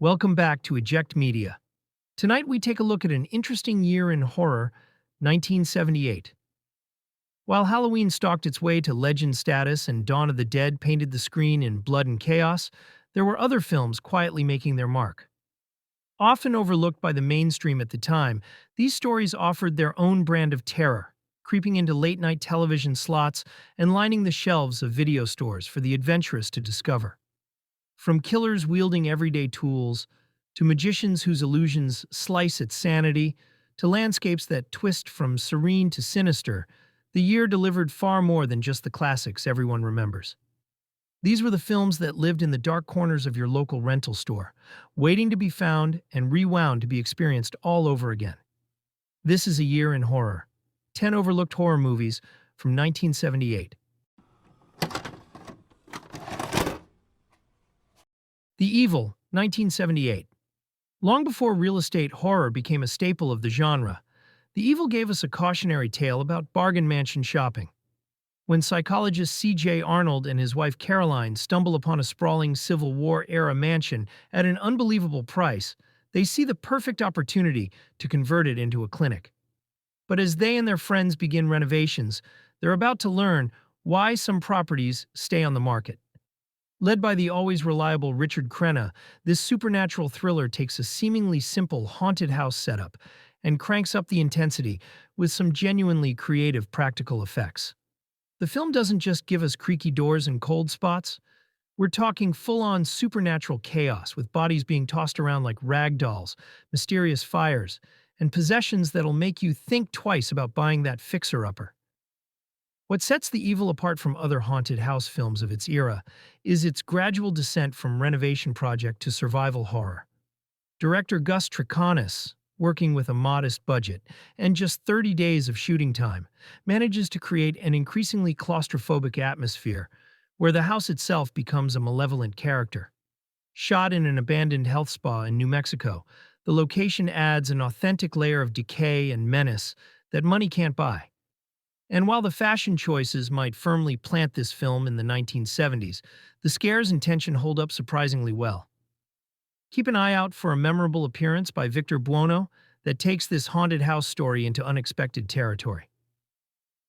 Welcome back to Eject Media. Tonight we take a look at an interesting year in horror, 1978. While Halloween stalked its way to legend status and Dawn of the Dead painted the screen in blood and chaos, there were other films quietly making their mark. Often overlooked by the mainstream at the time, these stories offered their own brand of terror, creeping into late-night television slots and lining the shelves of video stores for the adventurous to discover. From killers wielding everyday tools, to magicians whose illusions slice at sanity, to landscapes that twist from serene to sinister, the year delivered far more than just the classics everyone remembers. These were the films that lived in the dark corners of your local rental store, waiting to be found and rewound to be experienced all over again. This is a year in horror. 10 overlooked horror movies from 1978. The Evil, 1978. Long before real estate horror became a staple of the genre, The Evil gave us a cautionary tale about bargain mansion shopping. When psychologist C.J. Arnold and his wife Caroline stumble upon a sprawling Civil War-era mansion at an unbelievable price, they see the perfect opportunity to convert it into a clinic. But as they and their friends begin renovations, they're about to learn why some properties stay on the market. Led by the always reliable Richard Crenna, this supernatural thriller takes a seemingly simple haunted house setup and cranks up the intensity with some genuinely creative practical effects. The film doesn't just give us creaky doors and cold spots. We're talking full-on supernatural chaos with bodies being tossed around like rag dolls, mysterious fires, and possessions that'll make you think twice about buying that fixer-upper. What sets The Evil apart from other haunted house films of its era is its gradual descent from renovation project to survival horror. Director Gus Triconis, working with a modest budget and just 30 days of shooting time, manages to create an increasingly claustrophobic atmosphere where the house itself becomes a malevolent character. Shot in an abandoned health spa in New Mexico, the location adds an authentic layer of decay and menace that money can't buy. And while the fashion choices might firmly plant this film in the 1970s, the scares and tension hold up surprisingly well. Keep an eye out for a memorable appearance by Victor Buono that takes this haunted house story into unexpected territory.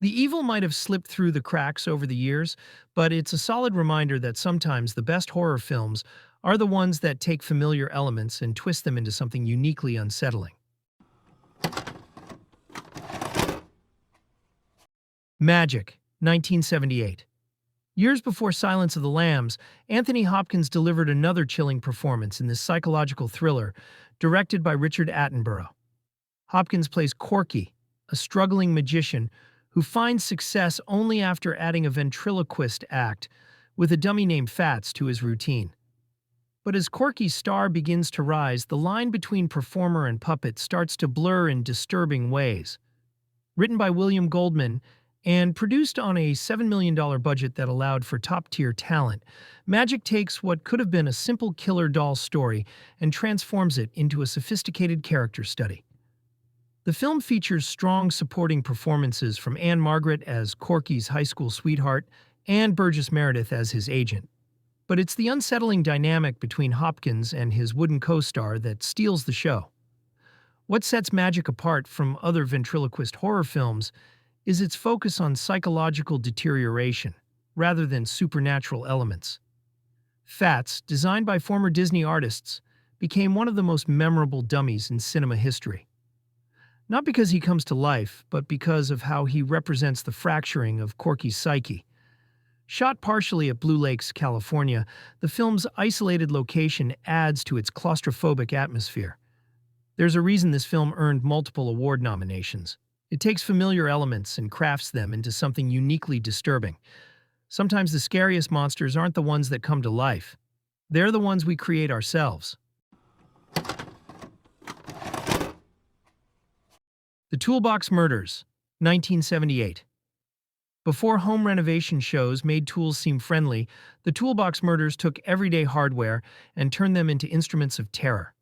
The Evil might have slipped through the cracks over the years, but it's a solid reminder that sometimes the best horror films are the ones that take familiar elements and twist them into something uniquely unsettling. Magic, 1978. Years before Silence of the Lambs, Anthony Hopkins delivered another chilling performance in this psychological thriller, directed by Richard Attenborough. Hopkins plays Corky, a struggling magician who finds success only after adding a ventriloquist act with a dummy named Fats to his routine. But as Corky's star begins to rise, the line between performer and puppet starts to blur in disturbing ways. Written by William Goldman and produced on a $7 million budget that allowed for top-tier talent, Magic takes what could have been a simple killer doll story and transforms it into a sophisticated character study. The film features strong supporting performances from Anne Margaret as Corky's high school sweetheart and Burgess Meredith as his agent. But it's the unsettling dynamic between Hopkins and his wooden co-star that steals the show. What sets Magic apart from other ventriloquist horror films is its focus on psychological deterioration, rather than supernatural elements. Fats, designed by former Disney artists, became one of the most memorable dummies in cinema history. Not because he comes to life, but because of how he represents the fracturing of Corky's psyche. Shot partially at Blue Lakes, California, the film's isolated location adds to its claustrophobic atmosphere. There's a reason this film earned multiple award nominations. It takes familiar elements and crafts them into something uniquely disturbing. Sometimes the scariest monsters aren't the ones that come to life. They're the ones we create ourselves. The Toolbox Murders, 1978. Before home renovation shows made tools seem friendly, the Toolbox Murders took everyday hardware and turned them into instruments of terror.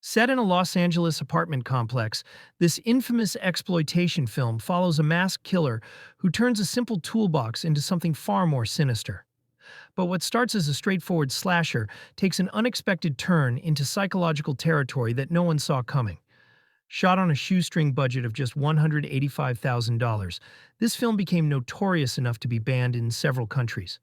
Set in a Los Angeles apartment complex, this infamous exploitation film follows a masked killer who turns a simple toolbox into something far more sinister. But what starts as a straightforward slasher takes an unexpected turn into psychological territory that no one saw coming. Shot on a shoestring budget of just $185,000, this film became notorious enough to be banned in several countries.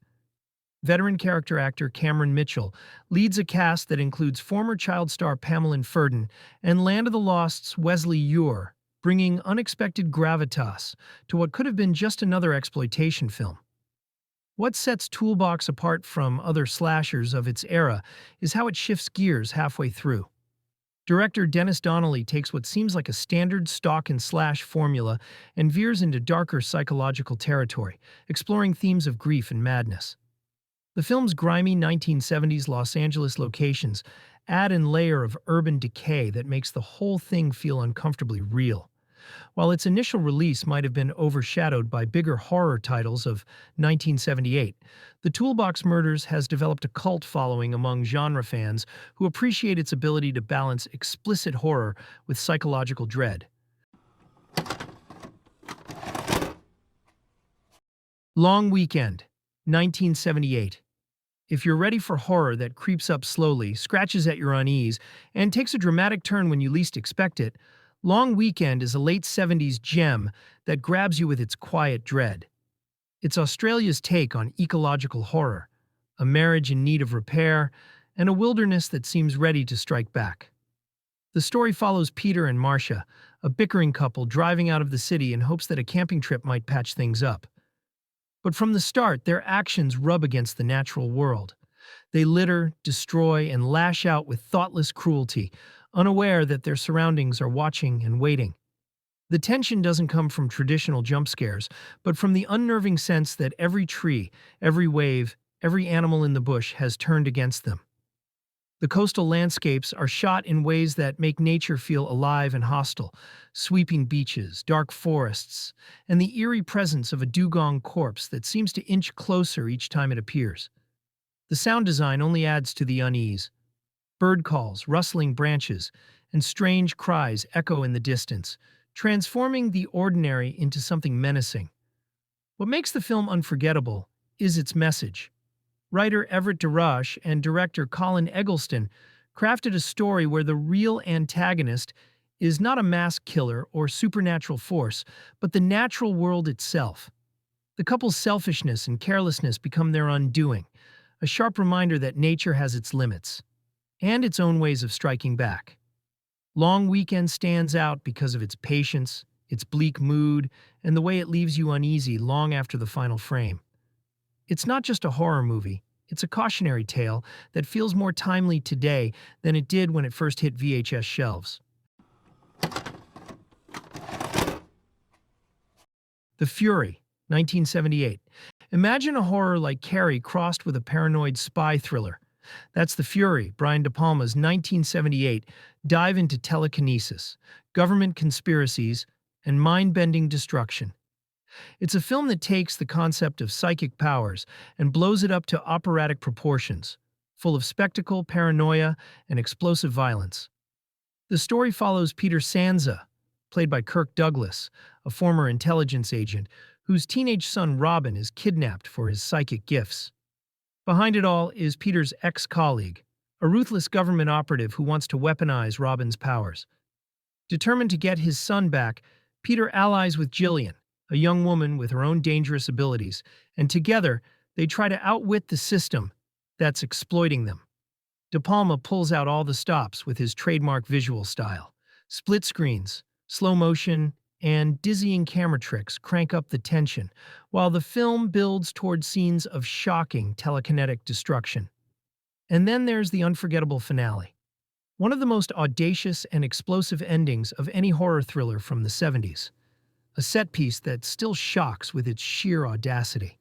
Veteran character actor Cameron Mitchell leads a cast that includes former child star Pamela Ferdin and Land of the Lost's Wesley Ure, bringing unexpected gravitas to what could have been just another exploitation film. What sets Toolbox apart from other slashers of its era is how it shifts gears halfway through. Director Dennis Donnelly takes what seems like a standard stalk and slash formula and veers into darker psychological territory, exploring themes of grief and madness. The film's grimy 1970s Los Angeles locations add an layer of urban decay that makes the whole thing feel uncomfortably real. While its initial release might have been overshadowed by bigger horror titles of 1978, The Toolbox Murders has developed a cult following among genre fans who appreciate its ability to balance explicit horror with psychological dread. Long Weekend, 1978. If you're ready for horror that creeps up slowly, scratches at your unease, and takes a dramatic turn when you least expect it, Long Weekend is a late 70s gem that grabs you with its quiet dread. It's Australia's take on ecological horror, a marriage in need of repair, and a wilderness that seems ready to strike back. The story follows Peter and Marcia, a bickering couple driving out of the city in hopes that a camping trip might patch things up. But from the start, their actions rub against the natural world. They litter, destroy, and lash out with thoughtless cruelty, unaware that their surroundings are watching and waiting. The tension doesn't come from traditional jump scares, but from the unnerving sense that every tree, every wave, every animal in the bush has turned against them. The coastal landscapes are shot in ways that make nature feel alive and hostile: sweeping beaches, dark forests, and the eerie presence of a dugong corpse that seems to inch closer each time it appears. The sound design only adds to the unease. Bird calls, rustling branches, and strange cries echo in the distance, transforming the ordinary into something menacing. What makes the film unforgettable is its message. Writer Everett DeRush and director Colin Eggleston crafted a story where the real antagonist is not a mass killer or supernatural force, but the natural world itself. The couple's selfishness and carelessness become their undoing, a sharp reminder that nature has its limits, and its own ways of striking back. Long Weekend stands out because of its patience, its bleak mood, and the way it leaves you uneasy long after the final frame. It's not just a horror movie, it's a cautionary tale that feels more timely today than it did when it first hit VHS shelves. The Fury, 1978. Imagine a horror like Carrie crossed with a paranoid spy thriller. That's The Fury, Brian De Palma's 1978 dive into telekinesis, government conspiracies, and mind-bending destruction. It's a film that takes the concept of psychic powers and blows it up to operatic proportions, full of spectacle, paranoia, and explosive violence. The story follows Peter Sansa, played by Kirk Douglas, a former intelligence agent whose teenage son Robin is kidnapped for his psychic gifts. Behind it all is Peter's ex-colleague, a ruthless government operative who wants to weaponize Robin's powers. Determined to get his son back, Peter allies with Gillian, a young woman with her own dangerous abilities, and together they try to outwit the system that's exploiting them. De Palma pulls out all the stops with his trademark visual style. Split screens, slow motion, and dizzying camera tricks crank up the tension, while the film builds toward scenes of shocking telekinetic destruction. And then there's the unforgettable finale, one of the most audacious and explosive endings of any horror thriller from the 70s. A set piece that still shocks with its sheer audacity.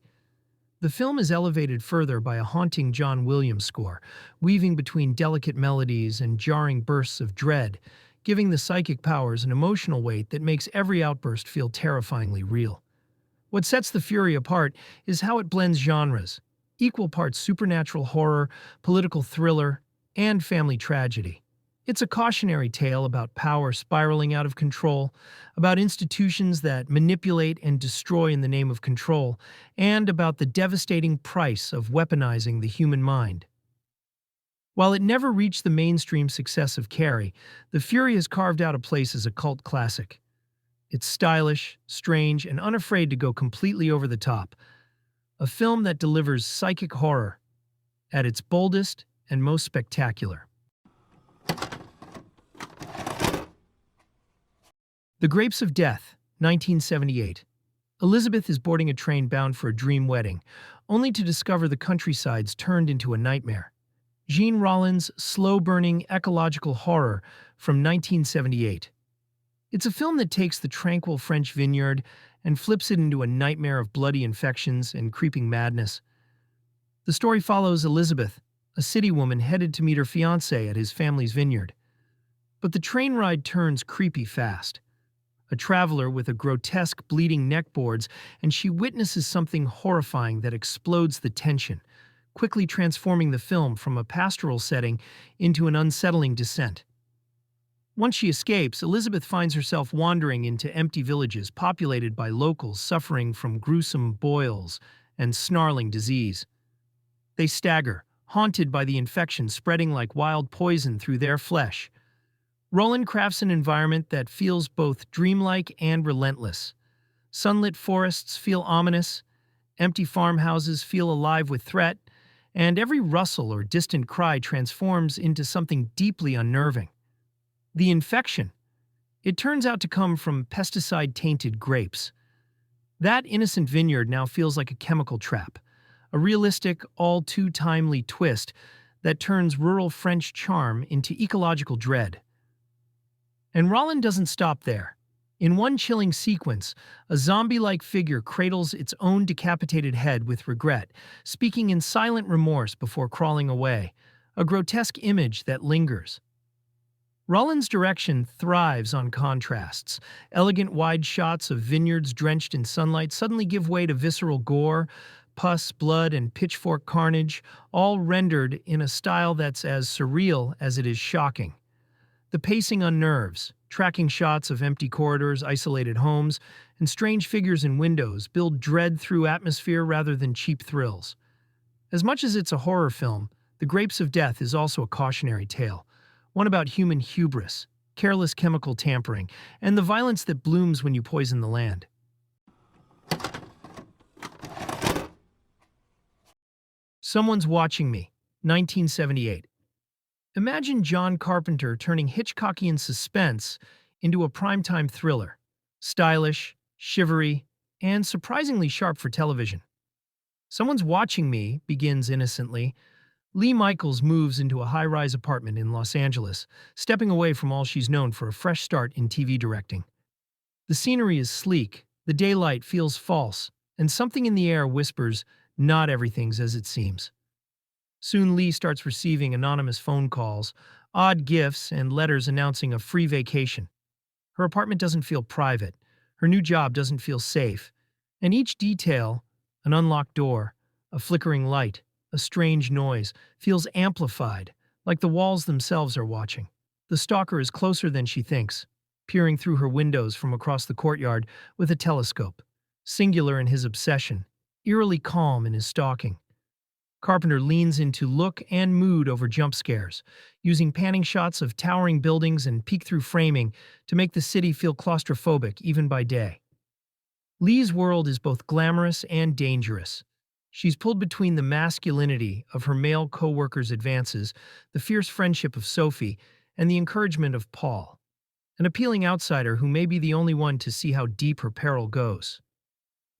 The film is elevated further by a haunting John Williams score, weaving between delicate melodies and jarring bursts of dread, giving the psychic powers an emotional weight that makes every outburst feel terrifyingly real. What sets The Fury apart is how it blends genres, equal parts supernatural horror, political thriller, and family tragedy. It's a cautionary tale about power spiraling out of control, about institutions that manipulate and destroy in the name of control, and about the devastating price of weaponizing the human mind. While it never reached the mainstream success of Carrie, The Fury has carved out a place as a cult classic. It's stylish, strange, and unafraid to go completely over the top. A film that delivers psychic horror at its boldest and most spectacular. The Grapes of Death, 1978. Elizabeth is boarding a train bound for a dream wedding, only to discover the countryside's turned into a nightmare. Jean Rollin's slow-burning ecological horror from 1978. It's a film that takes the tranquil French vineyard and flips it into a nightmare of bloody infections and creeping madness. The story follows Elizabeth, a city woman headed to meet her fiancé at his family's vineyard. But the train ride turns creepy fast. A traveler with a grotesque bleeding neck boards, and she witnesses something horrifying that explodes the tension, quickly transforming the film from a pastoral setting into an unsettling descent. Once she escapes, Elizabeth finds herself wandering into empty villages populated by locals suffering from gruesome boils and snarling disease. They stagger, haunted by the infection spreading like wild poison through their flesh. Rollin crafts an environment that feels both dreamlike and relentless. Sunlit forests feel ominous, empty farmhouses feel alive with threat, and every rustle or distant cry transforms into something deeply unnerving. The infection. It turns out to come from pesticide-tainted grapes. That innocent vineyard now feels like a chemical trap, a realistic, all-too-timely twist that turns rural French charm into ecological dread. And Rollin doesn't stop there. In one chilling sequence, a zombie-like figure cradles its own decapitated head with regret, speaking in silent remorse before crawling away, a grotesque image that lingers. Rollin's direction thrives on contrasts. Elegant wide shots of vineyards drenched in sunlight suddenly give way to visceral gore, pus, blood, and pitchfork carnage, all rendered in a style that's as surreal as it is shocking. The pacing unnerves. Tracking shots of empty corridors, isolated homes, and strange figures in windows build dread through atmosphere rather than cheap thrills. As much as it's a horror film, The Grapes of Death is also a cautionary tale, one about human hubris, careless chemical tampering, and the violence that blooms when you poison the land. Someone's Watching Me, 1978. Imagine John Carpenter turning Hitchcockian suspense into a primetime thriller. Stylish, shivery, and surprisingly sharp for television. Someone's Watching Me begins innocently. Lee Michaels moves into a high-rise apartment in Los Angeles, stepping away from all she's known for a fresh start in TV directing. The scenery is sleek, the daylight feels false, and something in the air whispers, "Not everything's as it seems." Soon Lee starts receiving anonymous phone calls, odd gifts, and letters announcing a free vacation. Her apartment doesn't feel private, her new job doesn't feel safe, and each detail, an unlocked door, a flickering light, a strange noise, feels amplified, like the walls themselves are watching. The stalker is closer than she thinks, peering through her windows from across the courtyard with a telescope, singular in his obsession, eerily calm in his stalking. Carpenter leans into look and mood over jump scares, using panning shots of towering buildings and peek-through framing to make the city feel claustrophobic even by day. Lee's world is both glamorous and dangerous. She's pulled between the masculinity of her male co-workers' advances, the fierce friendship of Sophie, and the encouragement of Paul, an appealing outsider who may be the only one to see how deep her peril goes.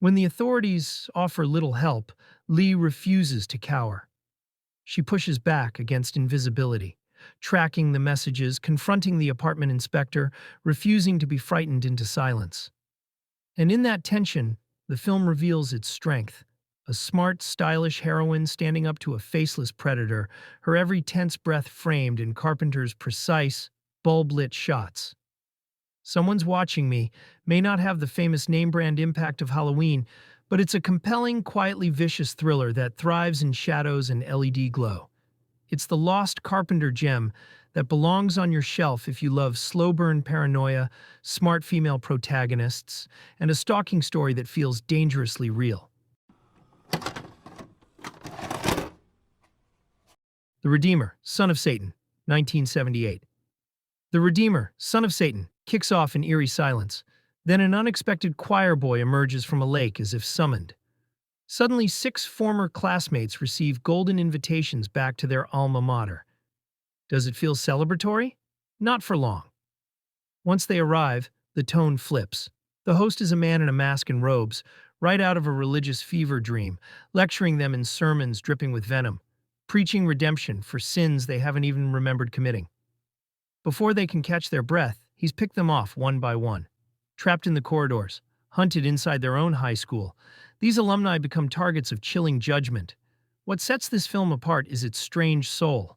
When the authorities offer little help, Lee refuses to cower. She pushes back against invisibility, tracking the messages, confronting the apartment inspector, refusing to be frightened into silence. And in that tension, the film reveals its strength. A smart, stylish heroine standing up to a faceless predator, her every tense breath framed in Carpenter's precise, bulb-lit shots. Someone's Watching Me may not have the famous name-brand impact of Halloween, but it's a compelling, quietly vicious thriller that thrives in shadows and LED glow. It's the lost Carpenter gem that belongs on your shelf if you love slow-burn paranoia, smart female protagonists, and a stalking story that feels dangerously real. The Redeemer, Son of Satan, 1978. The Redeemer, Son of Satan, kicks off in eerie silence. Then an unexpected choir boy emerges from a lake as if summoned. Suddenly, 6 former classmates receive golden invitations back to their alma mater. Does it feel celebratory? Not for long. Once they arrive, the tone flips. The host is a man in a mask and robes, right out of a religious fever dream, lecturing them in sermons dripping with venom, preaching redemption for sins they haven't even remembered committing. Before they can catch their breath, he's picked them off one by one. Trapped in the corridors, hunted inside their own high school, these alumni become targets of chilling judgment. What sets this film apart is its strange soul.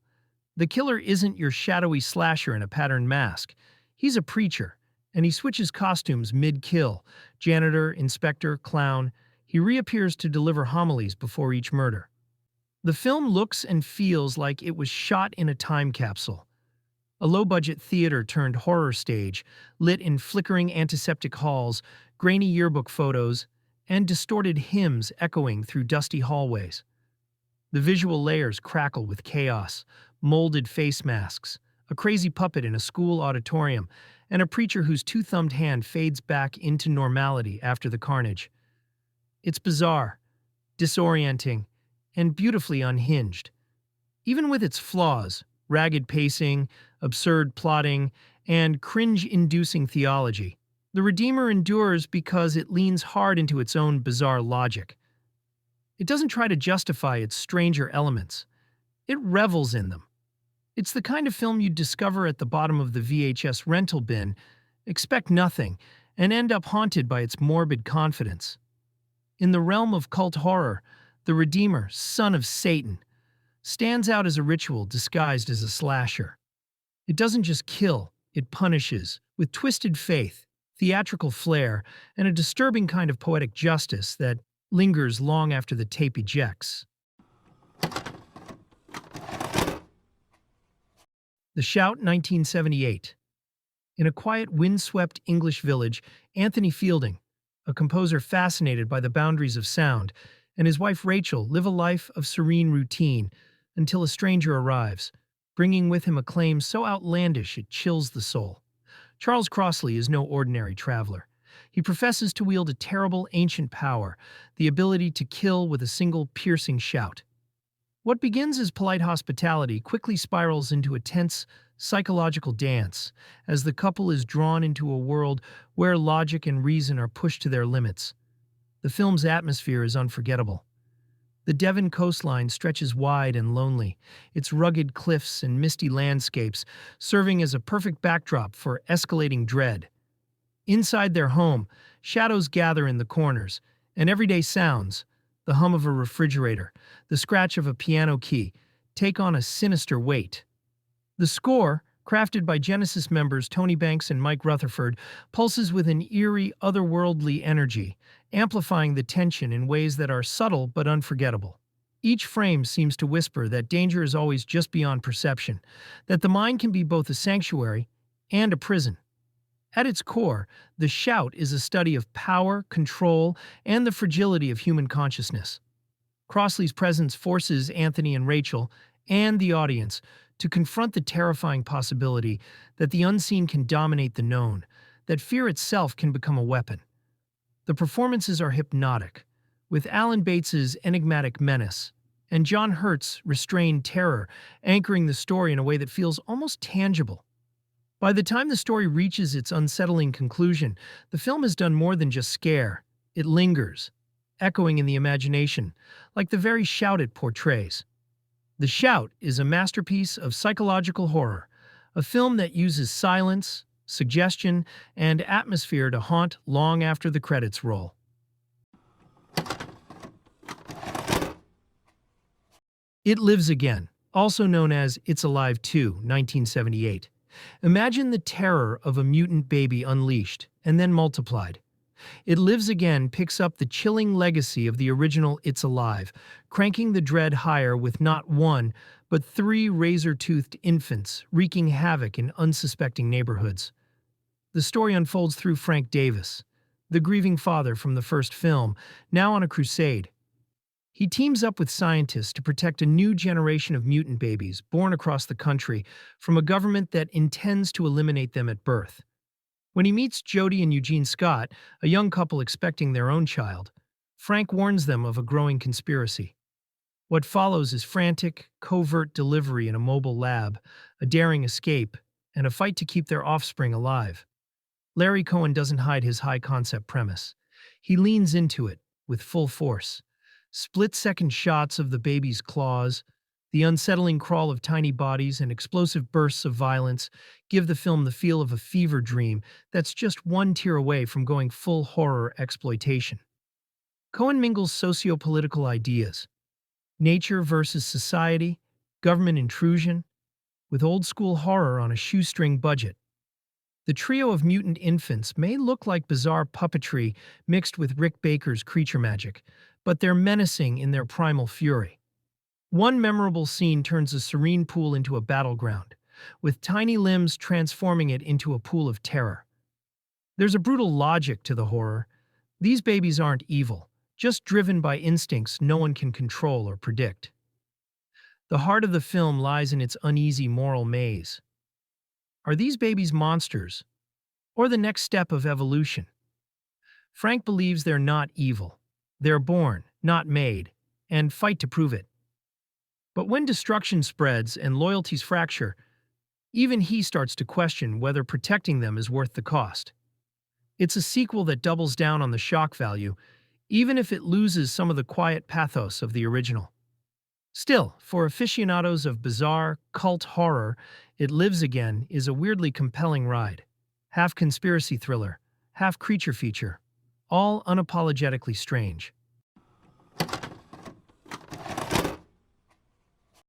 The killer isn't your shadowy slasher in a patterned mask. He's a preacher, and he switches costumes mid-kill. Janitor, inspector, clown. He reappears to deliver homilies before each murder. The film looks and feels like it was shot in a time capsule. A low-budget theater-turned-horror stage, lit in flickering antiseptic halls, grainy yearbook photos, and distorted hymns echoing through dusty hallways. The visual layers crackle with chaos, molded face masks, a crazy puppet in a school auditorium, and a preacher whose two-thumbed hand fades back into normality after the carnage. It's bizarre, disorienting, and beautifully unhinged. Even with its flaws, ragged pacing, absurd plotting, and cringe-inducing theology, The Redeemer endures because it leans hard into its own bizarre logic. It doesn't try to justify its stranger elements. It revels in them. It's the kind of film you'd discover at the bottom of the VHS rental bin, expect nothing, and end up haunted by its morbid confidence. In the realm of cult horror, The Redeemer, Son of Satan, stands out as a ritual disguised as a slasher. It doesn't just kill, it punishes, with twisted faith, theatrical flair, and a disturbing kind of poetic justice that lingers long after the tape ejects. The Shout, 1978. In a quiet, windswept English village, Anthony Fielding, a composer fascinated by the boundaries of sound, and his wife Rachel live a life of serene routine until a stranger arrives, bringing with him a claim so outlandish it chills the soul. Charles Crossley is no ordinary traveler. He professes to wield a terrible ancient power, the ability to kill with a single piercing shout. What begins as polite hospitality quickly spirals into a tense, psychological dance as the couple is drawn into a world where logic and reason are pushed to their limits. The film's atmosphere is unforgettable. The Devon coastline stretches wide and lonely, its rugged cliffs and misty landscapes serving as a perfect backdrop for escalating dread. Inside their home, shadows gather in the corners, and everyday sounds, the hum of a refrigerator, the scratch of a piano key, take on a sinister weight. The score, crafted by Genesis members Tony Banks and Mike Rutherford, pulses with an eerie, otherworldly energy, amplifying the tension in ways that are subtle but unforgettable. Each frame seems to whisper that danger is always just beyond perception, that the mind can be both a sanctuary and a prison. At its core, The Shout is a study of power, control, and the fragility of human consciousness. Crossley's presence forces Anthony and Rachel, and the audience, to confront the terrifying possibility that the unseen can dominate the known, that fear itself can become a weapon. The performances are hypnotic, with Alan Bates's enigmatic menace and John Hurt's restrained terror anchoring the story in a way that feels almost tangible. By the time the story reaches its unsettling conclusion, the film has done more than just scare. It lingers, echoing in the imagination, like the very shout it portrays. The Shout is a masterpiece of psychological horror, a film that uses silence, suggestion, and atmosphere to haunt long after the credits roll. It Lives Again, also known as It's Alive 2, 1978. Imagine the terror of a mutant baby unleashed and then multiplied. It Lives Again picks up the chilling legacy of the original It's Alive, cranking the dread higher with not one, but 3 razor-toothed infants wreaking havoc in unsuspecting neighborhoods. The story unfolds through Frank Davis, the grieving father from the first film, now on a crusade. He teams up with scientists to protect a new generation of mutant babies born across the country from a government that intends to eliminate them at birth. When he meets Jody and Eugene Scott, a young couple expecting their own child, Frank warns them of a growing conspiracy. What follows is frantic, covert delivery in a mobile lab, a daring escape, and a fight to keep their offspring alive. Larry Cohen doesn't hide his high-concept premise. He leans into it with full force. Split-second shots of the baby's claws, the unsettling crawl of tiny bodies, and explosive bursts of violence give the film the feel of a fever dream that's just one tear away from going full horror exploitation. Cohen mingles socio-political ideas, nature versus society, government intrusion, with old-school horror on a shoestring budget. The trio of mutant infants may look like bizarre puppetry mixed with Rick Baker's creature magic, but they're menacing in their primal fury. One memorable scene turns a serene pool into a battleground, with tiny limbs transforming it into a pool of terror. There's a brutal logic to the horror. These babies aren't evil, just driven by instincts no one can control or predict. The heart of the film lies in its uneasy moral maze. Are these babies monsters, or the next step of evolution? Frank believes they're not evil. They're born, not made, and fight to prove it. But when destruction spreads and loyalties fracture, even he starts to question whether protecting them is worth the cost. It's a sequel that doubles down on the shock value, even if it loses some of the quiet pathos of the original. Still, for aficionados of bizarre, cult horror, It Lives Again is a weirdly compelling ride. Half conspiracy thriller, half creature feature, all unapologetically strange.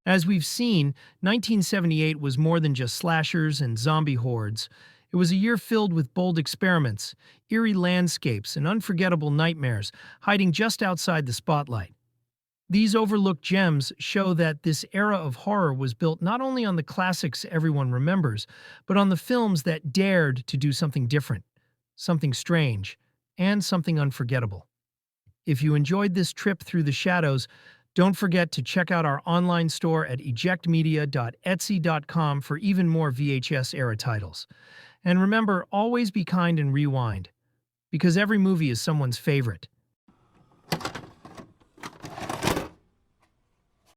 As we've seen, 1978 was more than just slashers and zombie hordes. It was a year filled with bold experiments, eerie landscapes, and unforgettable nightmares hiding just outside the spotlight. These overlooked gems show that this era of horror was built not only on the classics everyone remembers, but on the films that dared to do something different, something strange, and something unforgettable. If you enjoyed this trip through the shadows, don't forget to check out our online store at ejectmedia.etsy.com for even more VHS-era titles. And remember, always be kind and rewind, because every movie is someone's favorite.